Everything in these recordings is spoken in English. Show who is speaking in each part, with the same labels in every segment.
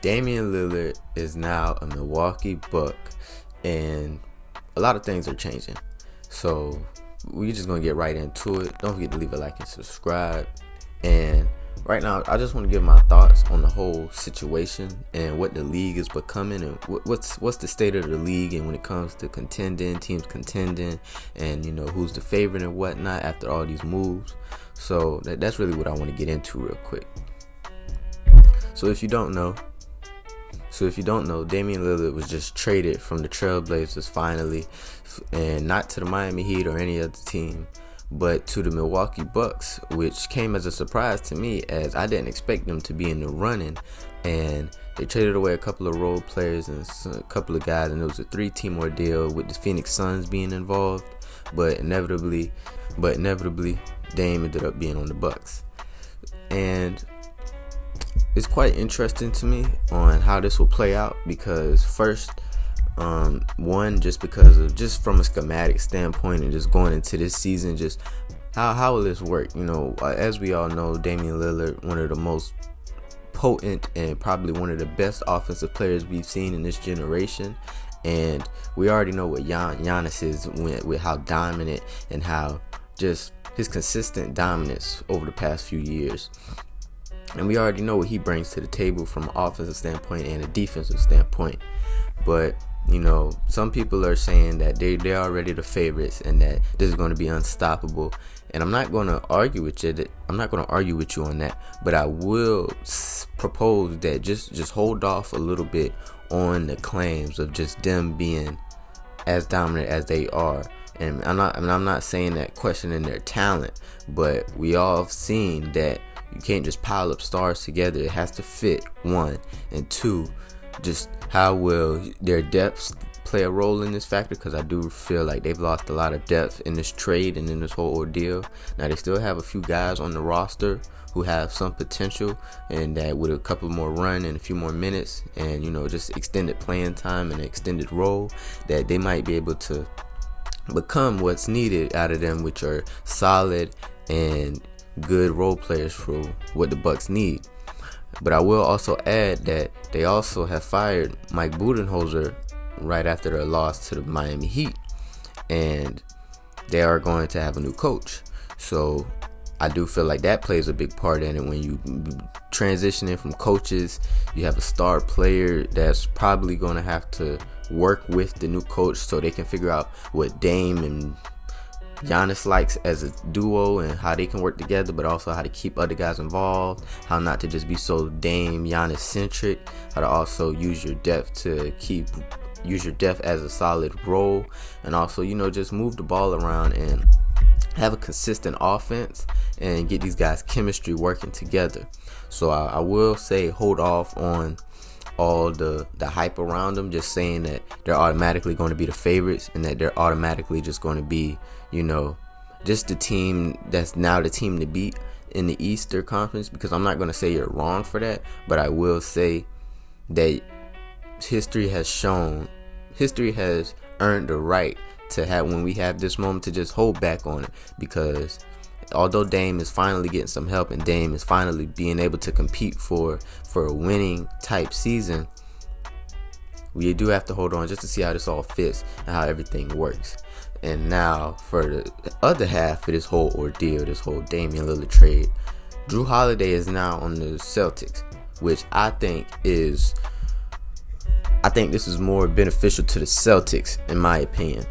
Speaker 1: Damian Lillard is now a Milwaukee Buck, and a lot of things are changing. So we're just gonna get right into it. Don't forget to leave a like and subscribe. And right now, I just want to give my thoughts on the whole situation and what the league is becoming, and what's the state of the league, and when it comes to teams contending, and who's the favorite and whatnot after all these moves. So that's really what I want to get into real quick. So if you don't know, Damian Lillard was just traded from the Trailblazers finally, and not to the Miami Heat or any other team, but to the Milwaukee Bucks, which came as a surprise to me, as I didn't expect them to be in the running. And they traded away a couple of role players and a couple of guys, and it was a 3-team ordeal with the Phoenix Suns being involved. But inevitably, Dame ended up being on the Bucks. And it's quite interesting to me on how this will play out, because first, one, just from a schematic standpoint and just going into this season, just how will this work? As we all know, Damian Lillard, one of the most potent and probably one of the best offensive players we've seen in this generation. And we already know what Giannis is with how dominant and how just his consistent dominance over the past few years. And we already know what he brings to the table from an offensive standpoint and a defensive standpoint. But, some people are saying that they're already the favorites and that this is going to be unstoppable. And I'm not going to argue with you. I'm not going to argue with you on that. But I will propose that just hold off a little bit on the claims of just them being as dominant as they are. And I'm not saying that questioning their talent, but we all have seen that you can't just pile up stars together. It has to fit, one. And two, just how will their depths play a role in this factor, because I do feel like they've lost a lot of depth in this trade and in this whole ordeal. Now, they still have a few guys on the roster who have some potential, and that with a couple more run and a few more minutes and, just extended playing time and an extended role, that they might be able to become what's needed out of them, which are solid and good role players for what the Bucks need. But I will also add that they also have fired Mike Budenholzer right after their loss to the Miami Heat, and they are going to have a new coach. So I do feel like that plays a big part in it. When you transitioning from coaches, you have a star player that's probably going to have to work with the new coach so they can figure out what Dame and Giannis likes as a duo and how they can work together, but also how to keep other guys involved, how not to just be so Dame Giannis centric, how to also use your depth as a solid role, and also just move the ball around and have a consistent offense and get these guys chemistry working together. So I will say hold off on all the hype around them, just saying that they're automatically going to be the favorites and that they're automatically just going to be, just the team that's now the team to beat in the Eastern Conference, because I'm not going to say you're wrong for that, but I will say that history has earned the right to have, when we have this moment, to just hold back on it, because although Dame is finally getting some help and Dame is finally being able to compete for a winning type season, we do have to hold on just to see how this all fits and how everything works. And now for the other half of this whole ordeal, this whole Damian Lillard trade, Drew Holiday is now on the Celtics, which I think this is more beneficial to the Celtics in my opinion,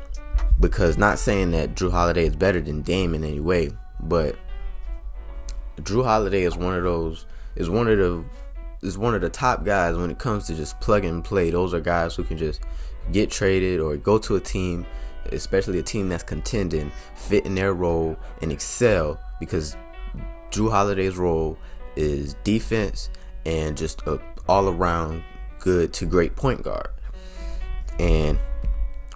Speaker 1: because not saying that Drew Holiday is better than Dame in any way, but Drew Holiday is one of the top guys when it comes to just plug and play. Those are guys who can just get traded or go to a team, especially a team that's contending, fit in their role and excel, because Drew Holiday's role is defense and just a all-around good to great point guard. And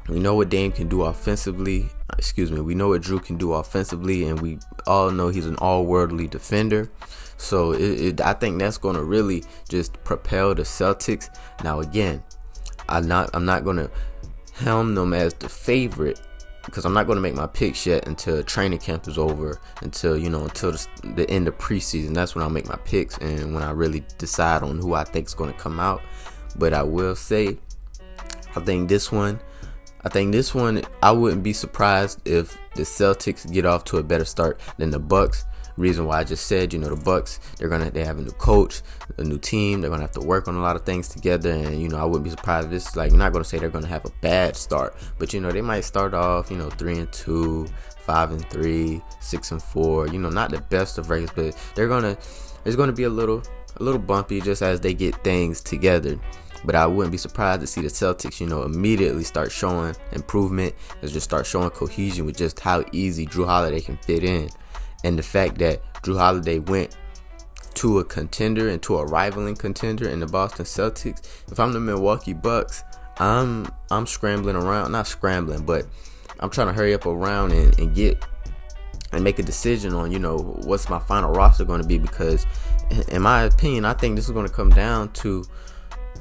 Speaker 1: we know what Dame can do offensively. We know what Drew can do offensively, and we all know he's an all-worldly defender. So I think that's going to really just propel the Celtics. Now again, I'm not going to helm them as the favorite, because I'm not going to make my picks yet until training camp is over, until the end of preseason. That's when I'll make my picks and when I really decide on who I think is going to come out. But I will say, I think this one, I wouldn't be surprised if the Celtics get off to a better start than the Bucks. Reason why I just said, the Bucks, they have a new coach, a new team. They're gonna have to work on a lot of ththings together, and I wouldn't be surprised if this, like, I'm not gonna say they're gonna have a bad start, but they might start off 3-2, 5-3, 6-4. Not the best of records, but it's gonna be a little bumpy just as they get things together. But I wouldn't be surprised to see the Celtics, immediately start showing improvement and just start showing cohesion with just how easy Jrue Holiday can fit in. And the fact that Jrue Holiday went to a contender and to a rivaling contender in the Boston Celtics. If I'm the Milwaukee Bucks, I'm scrambling around, not scrambling, but I'm trying to hurry up around and get and make a decision on, what's my final roster going to be, because in my opinion, I think this is going to come down to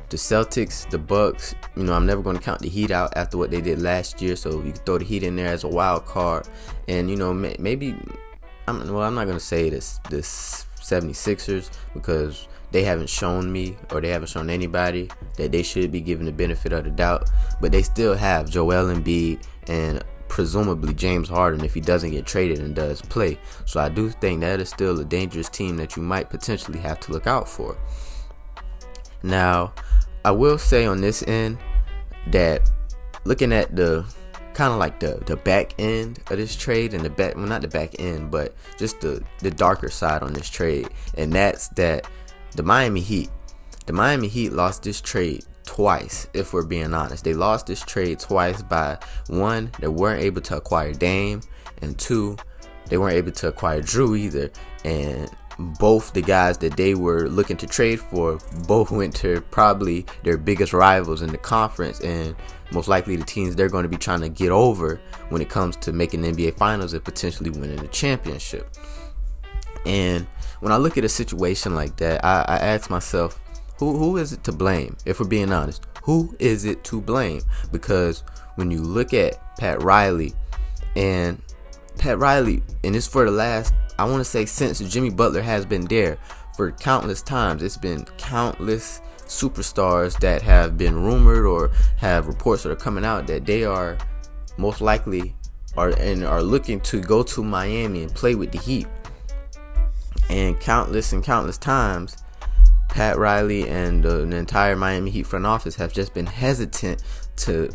Speaker 1: the Celtics, the Bucks. I'm never going to count the Heat out after what they did last year, so you can throw the Heat in there as a wild card. And maybe I'm not going to say this 76ers, because they haven't shown me, or they haven't shown anybody, that they should be given the benefit of the doubt. But they still have Joel Embiid and presumably James Harden if he doesn't get traded and does play. So I do think that is still a dangerous team that you might potentially have to look out for. Now, I will say on this end that looking at the kind of like the back end of this trade, and not the back end, but just the darker side on this trade, and that's that the Miami Heat lost this trade twice. If we're being honest, they lost this trade twice by, one, they weren't able to acquire Dame, and two, they weren't able to acquire Jrue either. And both the guys that they were looking to trade for both went to probably their biggest rivals in the conference, and most likely the teams they're going to be trying to get over when it comes to making the NBA Finals and potentially winning the championship. And when I look at a situation like that, I ask myself, who is it to blame? If we're being honest, who is it to blame? Because when you look at Pat Riley, and it's for the last, I want to say, since Jimmy Butler has been there, for countless times, it's been countless superstars that have been rumored or have reports that are coming out that they are most likely are looking to go to Miami and play with the Heat. And countless times, Pat Riley and the entire Miami Heat front office have just been hesitant to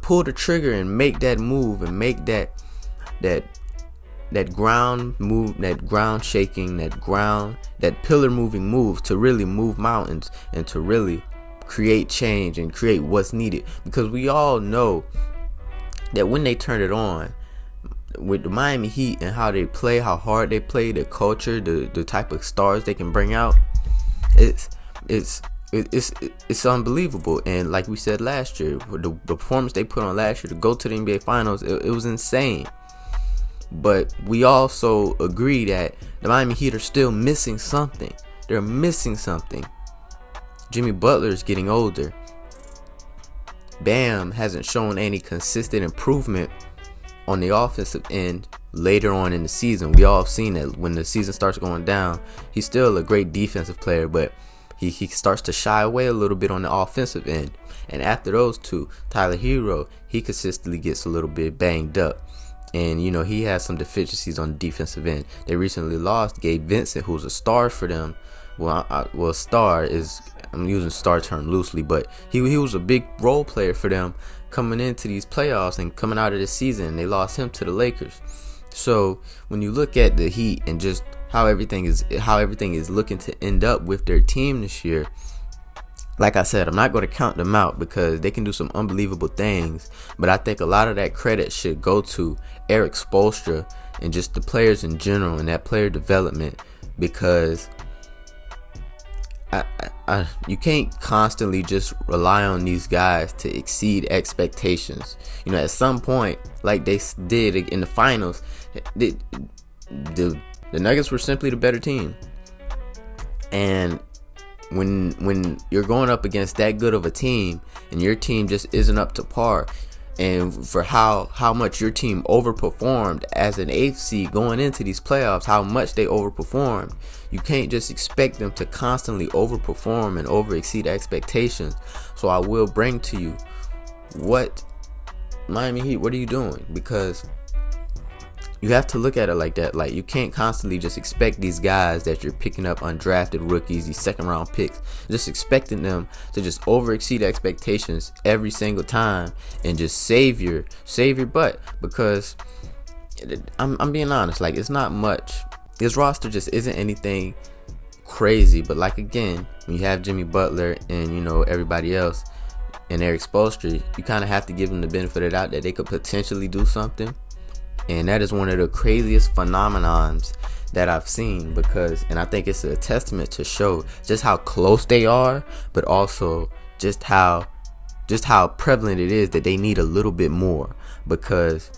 Speaker 1: pull the trigger and make that move and make that ground move, that ground shaking, that pillar moving move to really move mountains and to really create change and create what's needed. Because we all know that when they turn it on with the Miami Heat and how they play, how hard they play, the culture, the type of stars they can bring out, it's unbelievable. And like we said last year, the performance they put on last year to go to the NBA Finals, it was insane. But we also agree that the Miami Heat are still missing something. They're missing something. Jimmy Butler is getting older. Bam hasn't shown any consistent improvement on the offensive end later on in the season. We all have seen that when the season starts going down, he's still a great defensive player, but he starts to shy away a little bit on the offensive end. And after those two, Tyler Hero, he consistently gets a little bit banged up. And, he has some deficiencies on the defensive end. They recently lost Gabe Vincent, who's a star for them. Star is, I'm using star term loosely, but he was a big role player for them coming into these playoffs and coming out of this season. And they lost him to the Lakers. So when you look at the Heat and just how everything is looking to end up with their team this year, like I said, I'm not going to count them out because they can do some unbelievable things. But I think a lot of that credit should go to Eric Spoelstra and just the players in general and that player development, because you can't constantly just rely on these guys to exceed expectations. At some point, like they did in the finals, the Nuggets were simply the better team. And when you're going up against that good of a team and your team just isn't up to par, and for how much your team overperformed as an 8th seed going into these playoffs, how much they overperformed, you can't just expect them to constantly overperform and over exceed expectations. So I will bring to you, what Miami Heat, what are you doing? Because you have to look at it like that. Like, you can't constantly just expect these guys that you're picking up, undrafted rookies, these second round picks, just expecting them to just over exceed expectations every single time and just save your butt. Because I'm being honest, like, it's not much. This roster just isn't anything crazy. But like, again, when you have Jimmy Butler and, you know, everybody else and Eric Spoelstra, you kind of have to give them the benefit of the doubt that they could potentially do something. And that is one of the craziest phenomenons that I've seen, because, and I think it's a testament to show just how close they are, but also just how prevalent it is that they need a little bit more. Because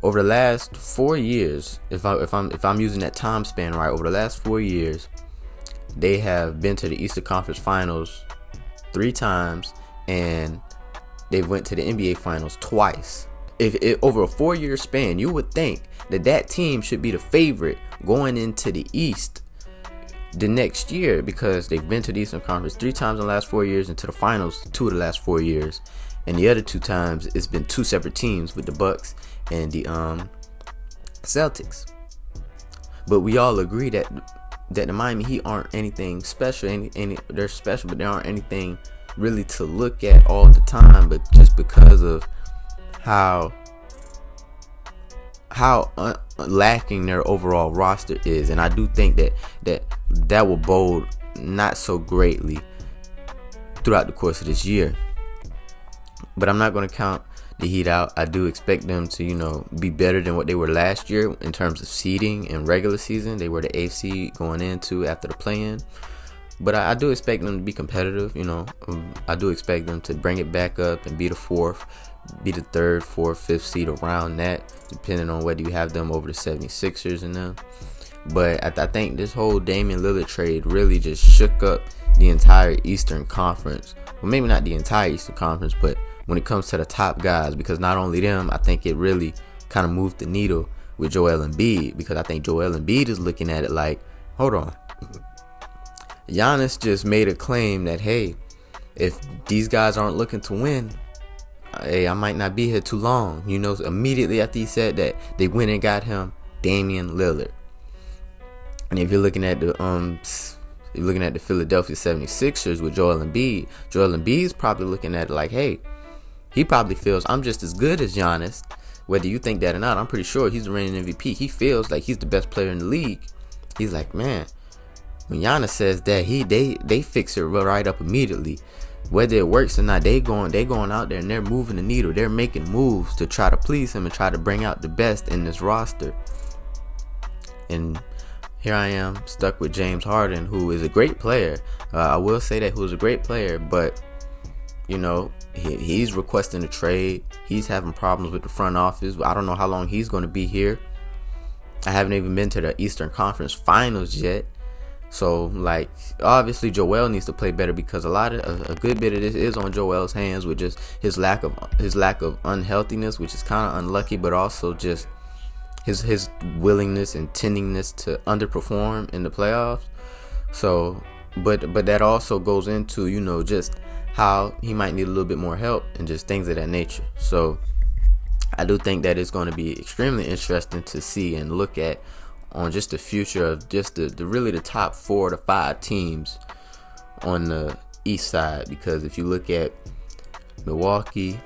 Speaker 1: over the last 4 years, if I'm using that time span right, over the last 4 years, they have been to the Eastern Conference Finals 3 times, and they went to the NBA Finals twice. If over a 4-year span, you would think that team should be the favorite going into the East the next year, because they've been to the Eastern Conference 3 times in the last 4 years and to the finals 2 of the last 4 years. And the other 2 times, it's been 2 separate teams with the Bucks and the Celtics. But we all agree that the Miami Heat aren't anything special. They're special, but they aren't anything really to look at all the time. But just because of how lacking their overall roster is, and I do think that will bode not so greatly throughout the course of this year. But I'm not going to count the Heat out. I do expect them to, you know, be better than what they were last year in terms of seeding and regular season. They were the 8th seed going into after the play-in. But I do expect them to be competitive. You know, I do expect them to bring it back up and be the 4th, be the 3rd, 4th, 5th seed around that, depending on whether you have them over the 76ers and them. But I think this whole Damian Lillard trade really just shook up the entire Eastern Conference. Well, maybe not the entire Eastern Conference, but when it comes to the top guys, because not only them, I think it really kind of moved the needle with Joel Embiid, because I think Joel Embiid is looking at it like, hold on, Giannis just made a claim that, hey, if these guys aren't looking to win, hey, I might not be here too long. You know, immediately after he said that, they went and got him Damian Lillard. And if you're looking at the Philadelphia 76ers with Joel Embiid's probably looking at it like, hey, he probably feels I'm just as good as Giannis. Whether you think that or not, I'm pretty sure he's the reigning MVP. He feels like he's the best player in the league. He's like, man, when Giannis says that, they fix it right up immediately. Whether it works or not, they going out there and they're moving the needle. They're making moves to try to please him and try to bring out the best in this roster. And here I am stuck with James Harden, who is a great player. I will say that he was a great player, but you know, he's requesting a trade. He's having problems with the front office. I don't know how long he's going to be here. I haven't even been to the Eastern Conference Finals yet. So, like, obviously Joel needs to play better, because a good bit of this is on Joel's hands with just his lack of unhealthiness, which is kind of unlucky, but also just his willingness and tendiness to underperform in the playoffs. So, but that also goes into, you know, just how he might need a little bit more help and just things of that nature. So I do think that it's going to be extremely interesting to see and look at on just the future of just the top 4 to 5 teams on the east side. Because if you look at Milwaukee,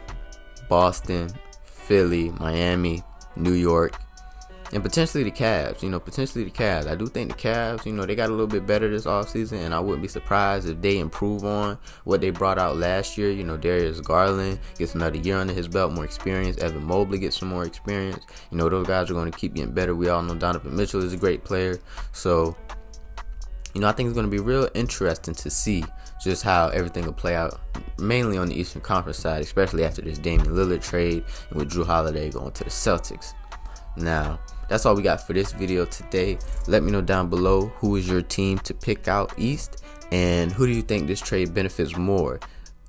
Speaker 1: Boston, Philly, Miami, New York, and potentially the Cavs, I do think the Cavs, they got a little bit better this offseason, and I wouldn't be surprised if they improve on what they brought out last year. Darius Garland gets another year under his belt, more experience. Evan Mobley gets some more experience. Those guys are going to keep getting better. We all know Donovan Mitchell is a great player. So, I think it's going to be real interesting to see just how everything will play out, mainly on the Eastern Conference side, especially after this Damian Lillard trade and with Jrue Holiday going to the Celtics. Now, that's all we got for this video today. Let me know down below who is your team to pick out East, and who do you think this trade benefits more?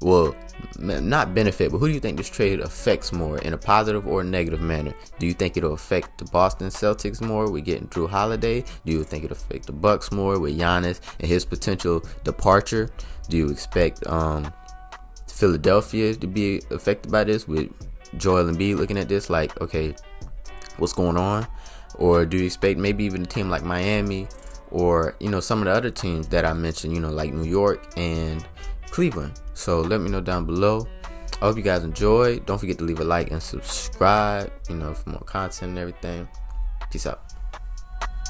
Speaker 1: well, not benefit, but who do you think this trade affects more in a positive or negative manner? Do you think it'll affect the Boston Celtics more with getting Drew Holiday? Do you think it'll affect the Bucks more with Giannis and his potential departure? Do you expect Philadelphia to be affected by this with Joel Embiid looking at this like, okay, what's going on? Or do you expect maybe even a team like Miami or, some of the other teams that I mentioned, like New York and Cleveland? So let me know down below. I hope you guys enjoyed. Don't forget to leave a like and subscribe, for more content and everything. Peace out.